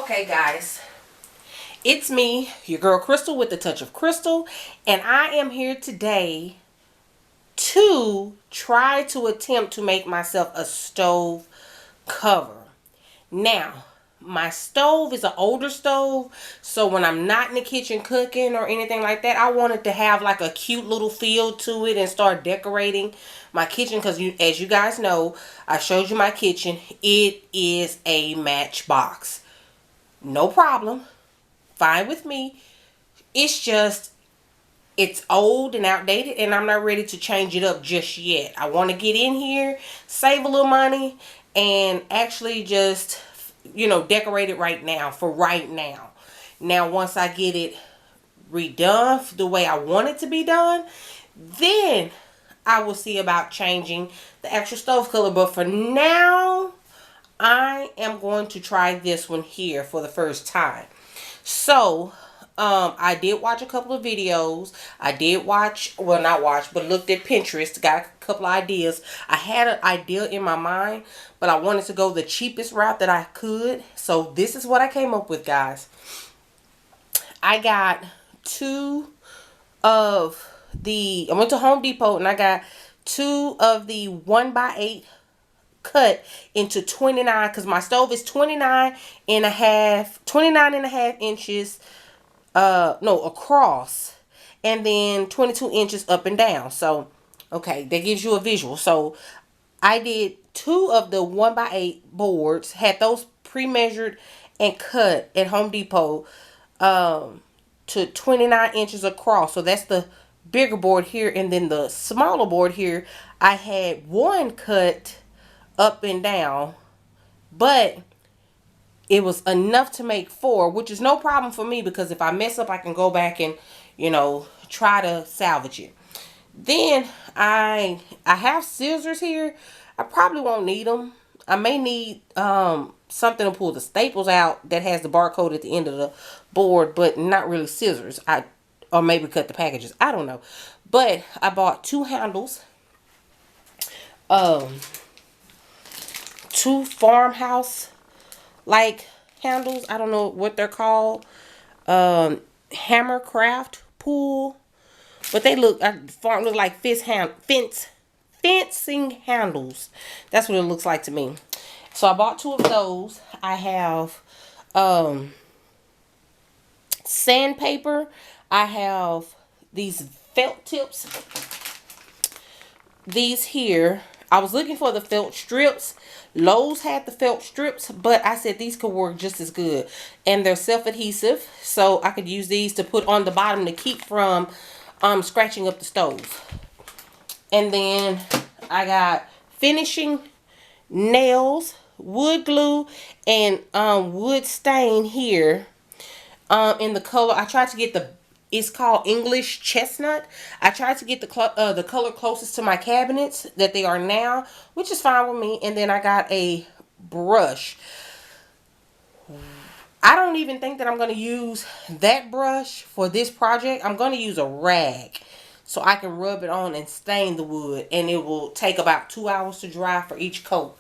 Okay, guys, it's me, your girl Crystal with the touch of Crystal, and I am here today to try to attempt to make myself a stove cover. Now, my stove is an older stove, so when I'm not in the kitchen cooking or anything like that, I wanted to have like a cute little feel to it and start decorating my kitchen because as you guys know, I showed you my kitchen. It is a matchbox. No problem. Fine with me. It's just, it's old and outdated and I'm not ready to change it up just yet. I want to get in here, save a little money, and actually just, decorate it right now for right now. Now, once I get it redone the way I want it to be done, then I will see about changing the actual stove color. But for now, I am going to try this one here for the first time. So, I did watch a couple of videos. I did watch, well, not watch, but looked at Pinterest. Got a couple of ideas. I had an idea in my mind, but I wanted to go the cheapest route that I could. So, this is what I came up with, guys. I got I went to Home Depot and I got 2 of the 1x8 cut into 29 because my stove is 29 and a half inches across, and then 22 inches up and down. So okay, that gives you a visual. So I did 2 of the 1x8 boards, had those pre-measured and cut at Home Depot to 29 inches across. So that's the bigger board here, and then the smaller board here I had 1 cut up and down, but it was enough to make 4, which is no problem for me because if I mess up I can go back and try to salvage it. Then I have scissors here. I probably won't need them. I may need something to pull the staples out that has the barcode at the end of the board, but not really scissors. Or maybe cut the packages, I don't know. But I bought 2 handles, 2 farmhouse like handles. I don't know what they're called. Hammercraft pool, but they look like fencing handles. That's what it looks like to me. So I bought 2 of those. I have sandpaper. I have these felt tips. These here, I was looking for the felt strips. Lowe's had the felt strips, but I said these could work just as good. And they're self-adhesive, so I could use these to put on the bottom to keep from scratching up the stove. And then I got finishing nails, wood glue, and wood stain here in the color. I tried to get it's called English Chestnut. I tried to get the color closest to my cabinets that they are now, which is fine with me. And then I got a brush. I don't even think that I'm going to use that brush for this project. I'm going to use a rag so I can rub it on and stain the wood. And it will take about 2 hours to dry for each coat.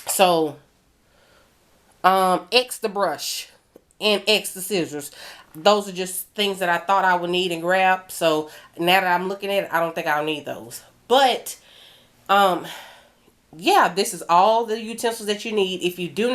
So, X the brush and X the scissors. Those are just things that I thought I would need and grab. So now that I'm looking at it, I don't think I'll need those. But yeah, this is all the utensils that you need. If you don't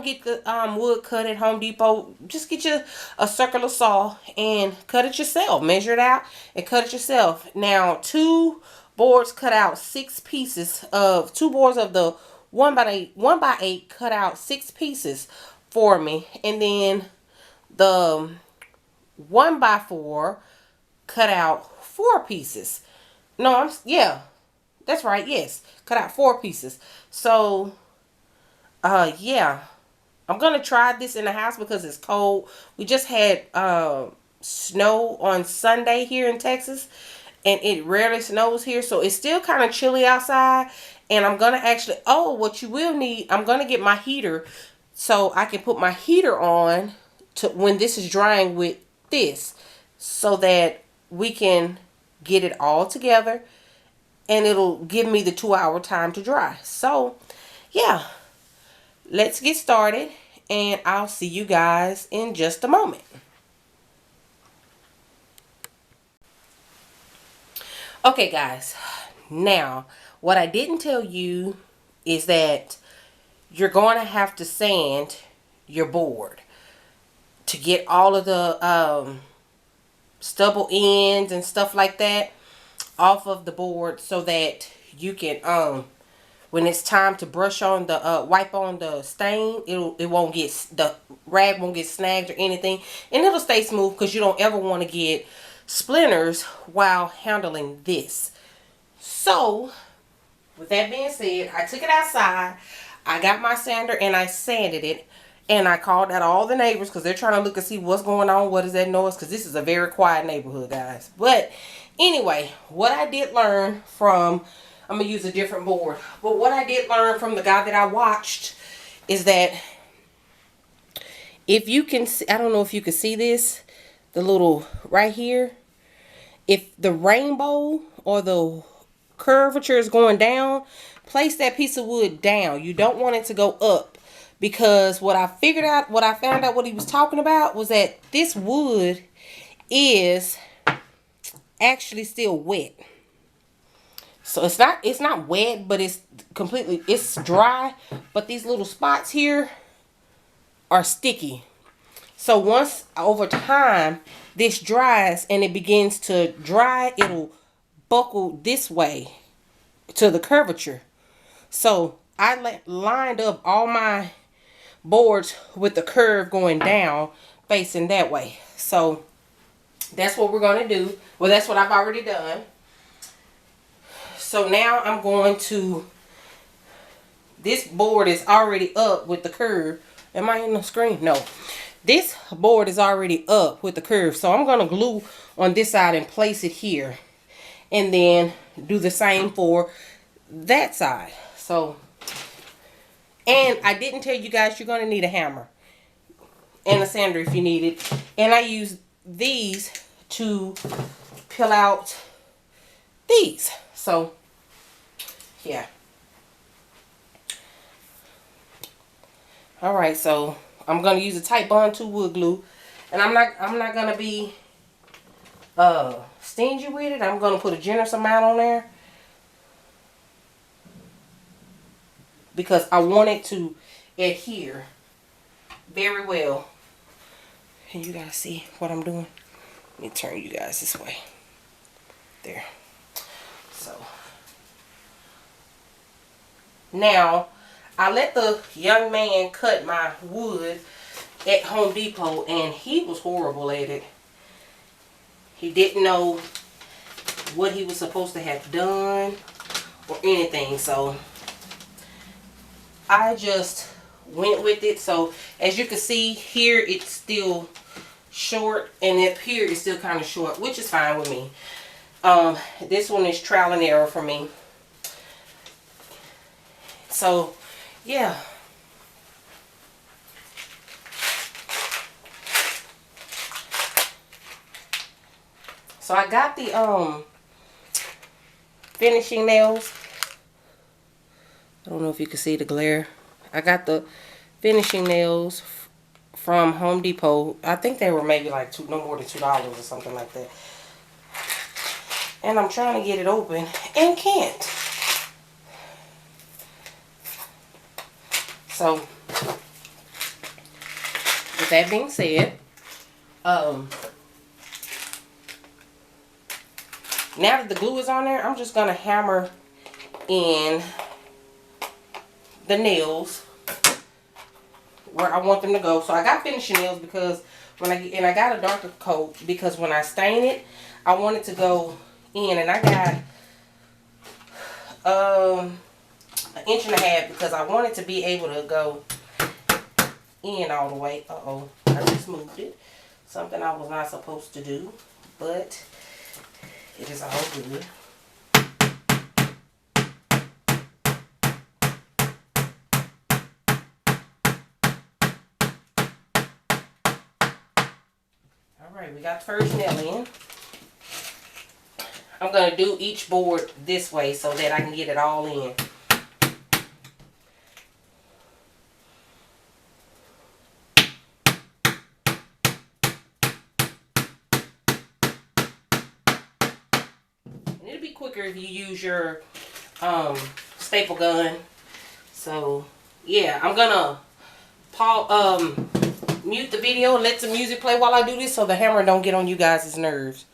get the wood cut at Home Depot, just get you a circular saw and cut it yourself. Measure it out and cut it yourself. Now, 2 boards cut out 6 pieces of 2 boards of the 1x8 cut out 6 pieces for me, and then the 1x4 cut out 4 pieces. No, that's right. Yes, cut out 4 pieces. So, yeah, I'm gonna try this in the house because it's cold. We just had snow on Sunday here in Texas, and it rarely snows here, so it's still kind of chilly outside. And I'm gonna what you will need, I'm gonna get my heater so I can put my heater on to when this is drying with this, so that we can get it all together and it'll give me the 2-hour time to dry. So yeah, let's get started, and I'll see you guys in just a moment. Okay, guys. Now, what I didn't tell you is that you're going to have to sand your board to get all of the stubble ends and stuff like that off of the board, so that you can when it's time to brush on the wipe on the stain, it won't get, the rag won't get snagged or anything, and it'll stay smooth, because you don't ever want to get splinters while handling this. So with that being said, I took it outside, I got my sander, and I sanded it. And I called out all the neighbors, because they're trying to look and see what's going on. What is that noise? Because this is a very quiet neighborhood, guys. But anyway, what I did learn from, I'm going to use a different board. But what I did learn from the guy that I watched is that if you can see, I don't know if you can see this, the little right here. If the rainbow or the curvature is going down, place that piece of wood down. You don't want it to go up. Because what I found out what he was talking about was that this wood is actually still wet. So it's not wet, but it's dry, but these little spots here are sticky. So once over time this dries and it begins to dry, it'll buckle this way to the curvature. So I lined up all my boards with the curve going down, facing that way. So that's what we're going to do. Well, that's what I've already done. So now I'm going to, this board is already up with the curve. Am I in the screen? No. This board is already up with the curve. So I'm going to glue on this side and place it here. And then do the same for that side. So, and I didn't tell you guys, you're going to need a hammer and a sander if you need it. And I use these to peel out these. So, yeah. Alright, so I'm going to use a tight bond 2 wood glue. And I'm not going to be stingy with it. I'm going to put a generous amount on there, because I want it to adhere very well. And you guys see what I'm doing? Let me turn you guys this way. There. So now I let the young man cut my wood at Home Depot, and he was horrible at it. He didn't know what he was supposed to have done or anything, so I just went with it. So as you can see here, it's still short, and up here is still kind of short, which is fine with me. This one is trial and error for me. So yeah. So I got the finishing nails. I don't know if you can see the glare. I got the finishing nails from Home Depot. I think they were maybe like no more than $2 or something like that. And I'm trying to get it open and can't. So with that being said, now that the glue is on there, I'm just going to hammer in the nails where I want them to go. So I got finishing nails because and I got a darker coat because when I stain it, I want it to go in, and I got 1.5 inches because I want it to be able to go in all the way. Uh-oh, I just moved it. Something I was not supposed to do, but it is all good. Alright, we got the first nail in. I'm going to do each board this way so that I can get it all in. it'll be quicker if you use your staple gun. So yeah, I'm gonna mute the video and let some music play while I do this so the hammer don't get on you guys' nerves.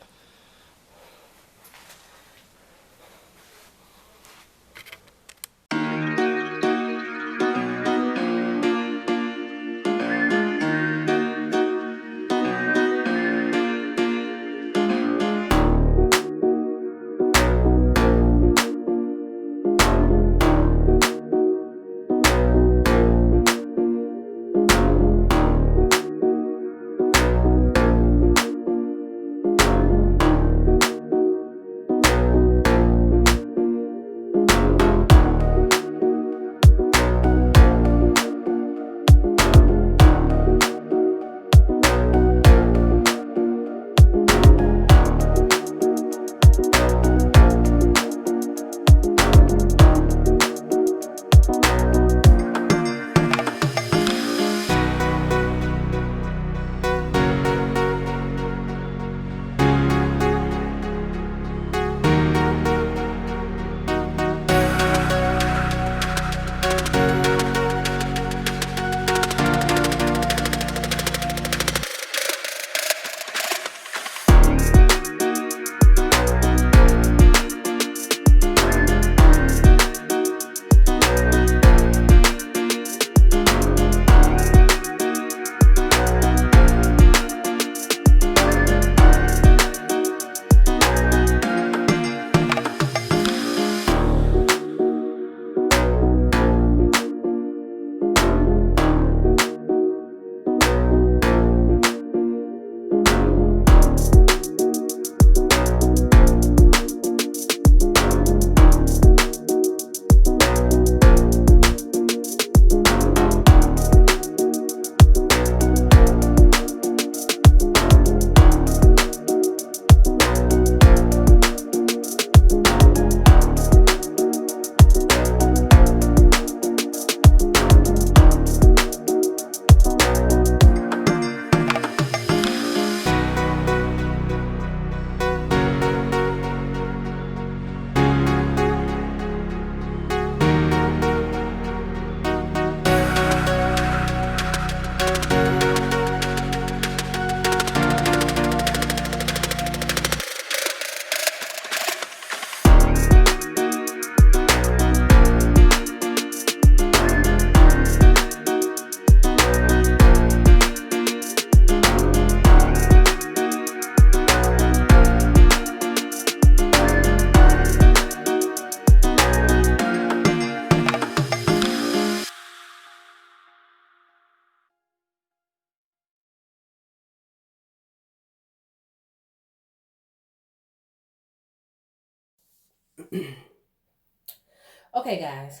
Okay, guys,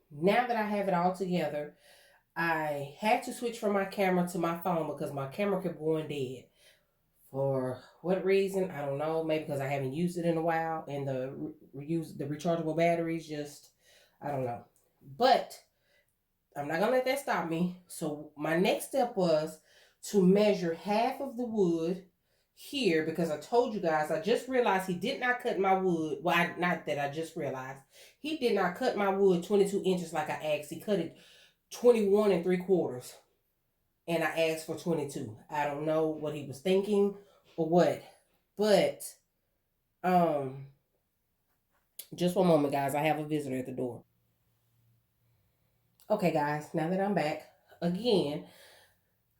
now that I have it all together, I had to switch from my camera to my phone because my camera kept going dead. For what reason? I don't know. Maybe because I haven't used it in a while and the rechargeable batteries just, I don't know. But I'm not gonna let that stop me. So my next step was to measure half of the wood here because I told you guys I just realized he did not cut my wood. Well, not that I just realized he did not cut my wood 22 inches like I asked. He cut it 21 and 3/4, and I asked for 22. I don't know what he was thinking or what, but um, just one moment, guys. I have a visitor at the door. Okay, guys. Now that I'm back again,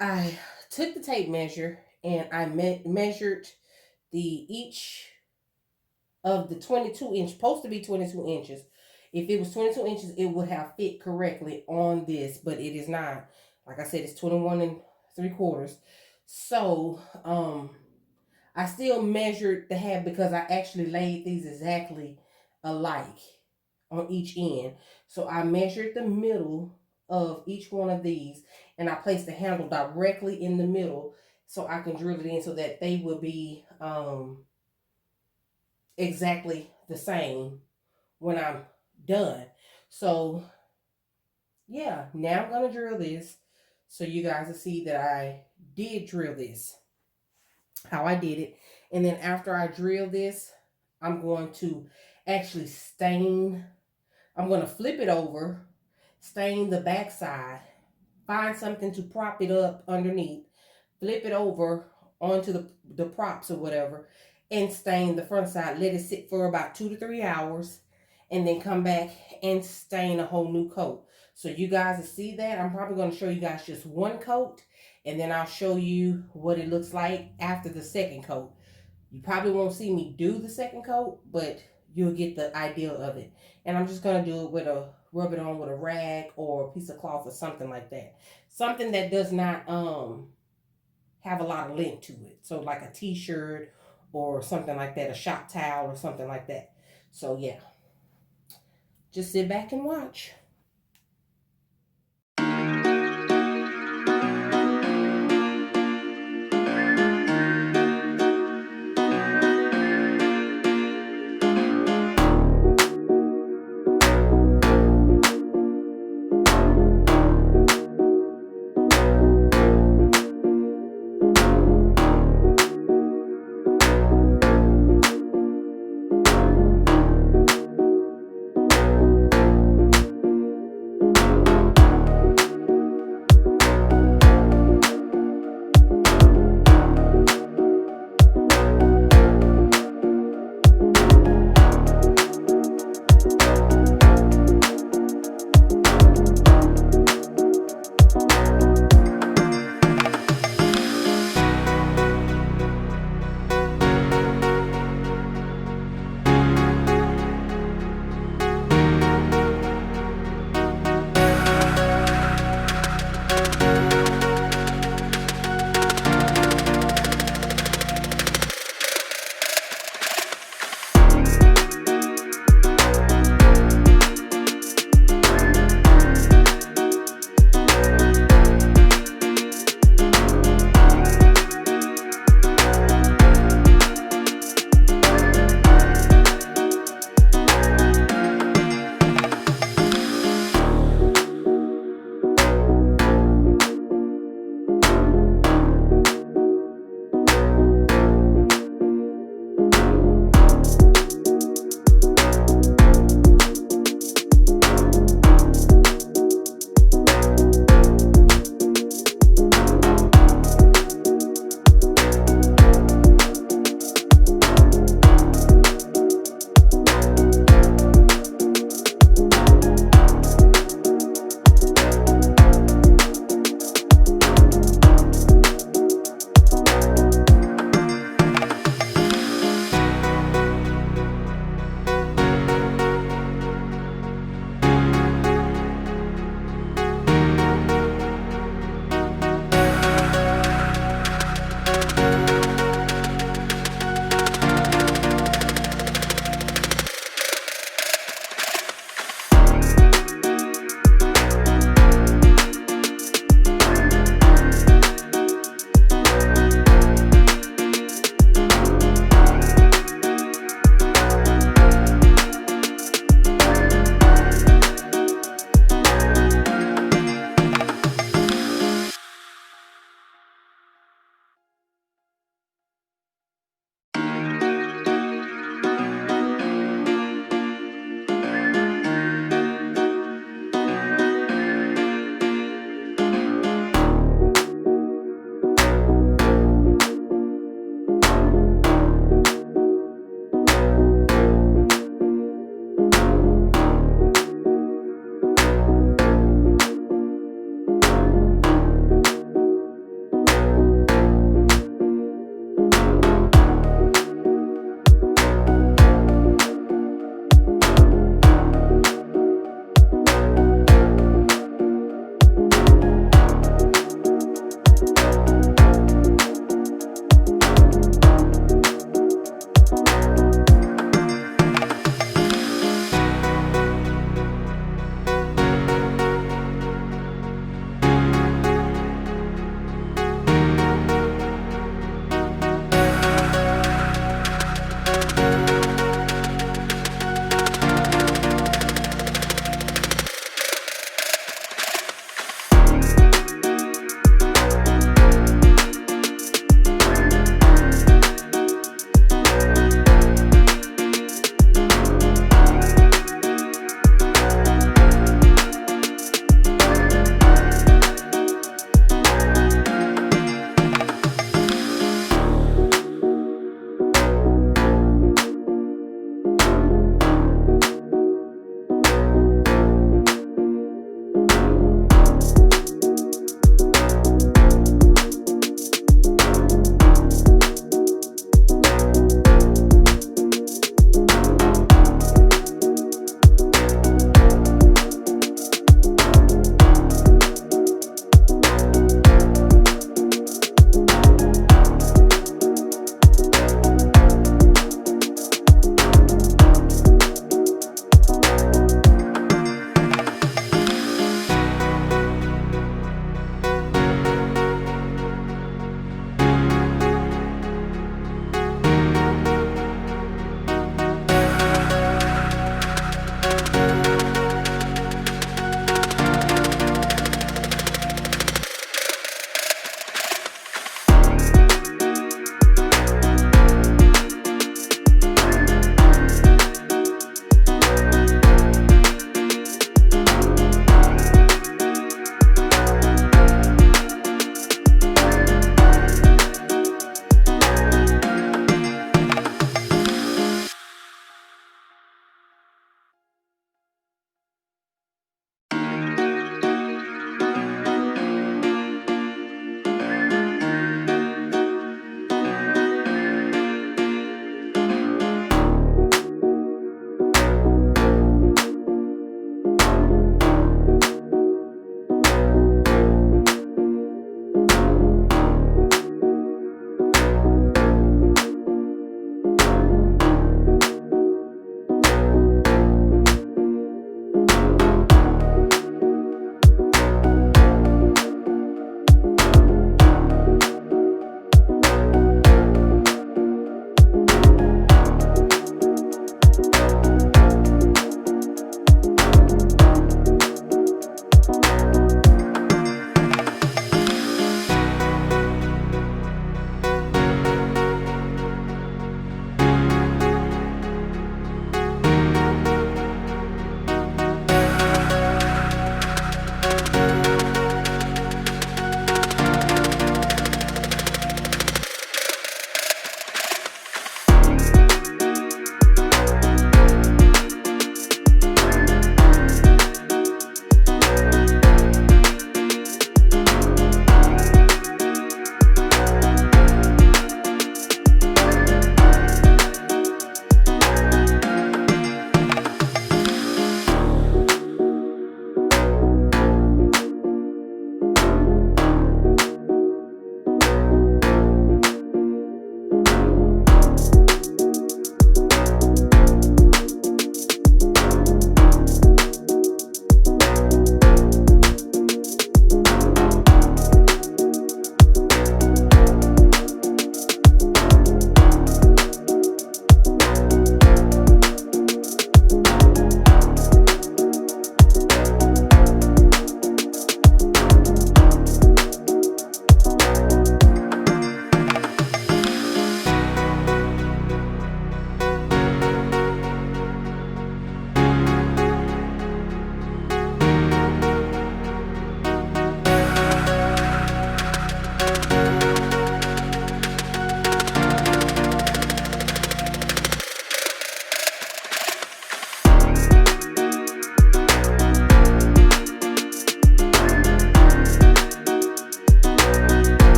I took the tape measure and I measured the each of the 22 inch, supposed to be 22 inches. If it was 22 inches, it would have fit correctly on this, but it is not. Like I said, it's 21 and 3/4. So, I still measured the half because I actually laid these exactly alike on each end. So I measured the middle of each one of these and I placed the handle directly in the middle so I can drill it in so that they will be exactly the same when I'm done. So yeah, now I'm gonna drill this so you guys will see that I did drill this, how I did it. And then after I drill this, I'm going to actually stain. I'm going to flip it over, stain the back side, find something to prop it up underneath, flip it over onto the props or whatever, and stain the front side. Let it sit for about 2 to 3 hours, and then come back and stain a whole new coat. So you guys will see that. I'm probably going to show you guys just one coat, and then I'll show you what it looks like after the second coat. You probably won't see me do the second coat, but you'll get the idea of it. And I'm just going to do it with rub it on with a rag or a piece of cloth or something like that. Something that does not have a lot of length to it. So like a t-shirt or something like that, a shop towel or something like that. So yeah, just sit back and watch.